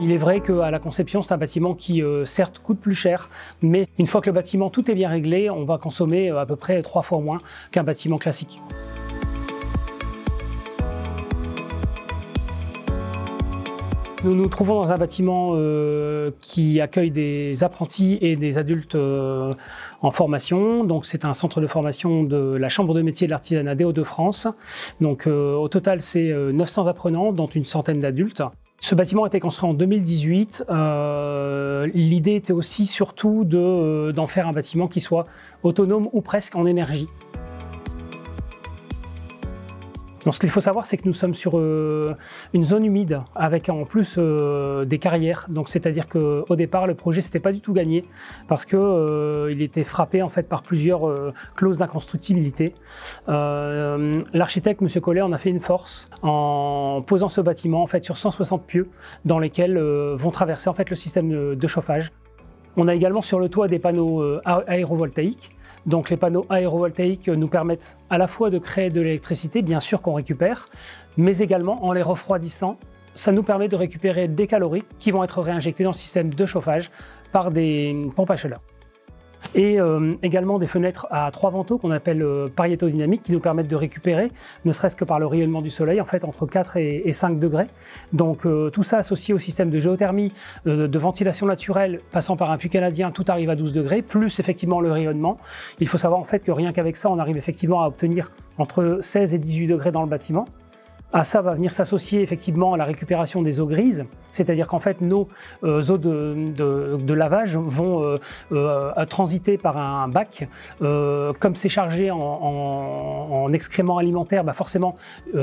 Il est vrai qu'à la conception, c'est un bâtiment qui, certes, coûte plus cher, mais une fois que le bâtiment, tout est bien réglé, on va consommer à peu près 3 fois moins qu'un bâtiment classique. Nous nous trouvons dans un bâtiment qui accueille des apprentis et des adultes en formation. Donc c'est un centre de formation de la Chambre de métiers de l'artisanat des Hauts-de-France. Donc au total, c'est 900 apprenants, dont une centaine d'adultes. Ce bâtiment a été construit en 2018. L'idée était aussi surtout d'en faire un bâtiment qui soit autonome ou presque en énergie. Donc, ce qu'il faut savoir, c'est que nous sommes sur une zone humide avec en plus des carrières. Donc, c'est-à-dire qu'au départ, le projet s'était pas du tout gagné parce que il était frappé en fait par plusieurs clauses d'inconstructibilité. L'architecte, M. Collet, en a fait une force en posant ce bâtiment en fait sur 160 pieux dans lesquels vont traverser en fait le système de chauffage. On a également sur le toit des panneaux aérovoltaïques. Donc les panneaux aérovoltaïques nous permettent à la fois de créer de l'électricité, bien sûr qu'on récupère, mais également en les refroidissant, ça nous permet de récupérer des calories qui vont être réinjectées dans le système de chauffage par des pompes à chaleur. Et également des fenêtres à 3 vantaux qu'on appelle pariétodynamiques qui nous permettent de récupérer, ne serait-ce que par le rayonnement du soleil, en fait entre 4 et 5 degrés. Donc tout ça associé au système de géothermie, de ventilation naturelle, passant par un puits canadien, tout arrive à 12 degrés, plus effectivement le rayonnement. Il faut savoir en fait que rien qu'avec ça, on arrive effectivement à obtenir entre 16 et 18 degrés dans le bâtiment. À ça va venir s'associer effectivement à la récupération des eaux grises, c'est-à-dire qu'en fait nos eaux de lavage vont transiter par un bac. Comme c'est chargé en excréments alimentaires, bah forcément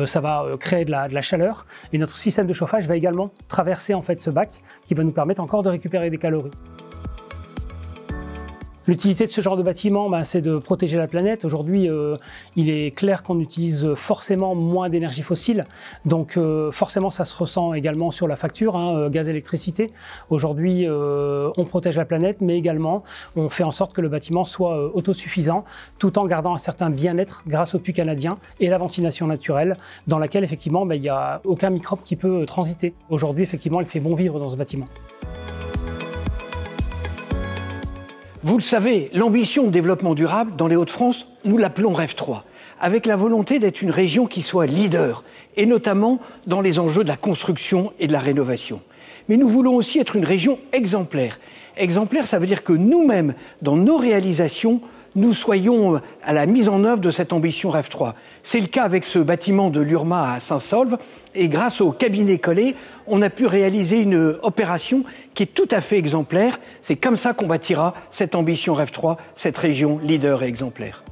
ça va créer de la chaleur et notre système de chauffage va également traverser en fait ce bac qui va nous permettre encore de récupérer des calories. L'utilité de ce genre de bâtiment, c'est de protéger la planète. Aujourd'hui, il est clair qu'on utilise forcément moins d'énergie fossile. Donc forcément, ça se ressent également sur la facture, gaz, électricité. Aujourd'hui, on protège la planète, mais également, on fait en sorte que le bâtiment soit autosuffisant, tout en gardant un certain bien-être grâce au puits canadien et la ventilation naturelle, dans laquelle, effectivement, il n'y a aucun microbe qui peut transiter. Aujourd'hui, effectivement, il fait bon vivre dans ce bâtiment. Vous le savez, l'ambition de développement durable dans les Hauts-de-France, nous l'appelons Rêve 3, avec la volonté d'être une région qui soit leader, et notamment dans les enjeux de la construction et de la rénovation. Mais nous voulons aussi être une région exemplaire. Exemplaire, ça veut dire que nous-mêmes, dans nos réalisations, nous soyons à la mise en œuvre de cette ambition Rêve 3. C'est le cas avec ce bâtiment de l'URMA à Saint-Saulve, et grâce au cabinet Collet, on a pu réaliser une opération qui est tout à fait exemplaire. C'est comme ça qu'on bâtira cette ambition Rêve 3, cette région leader et exemplaire.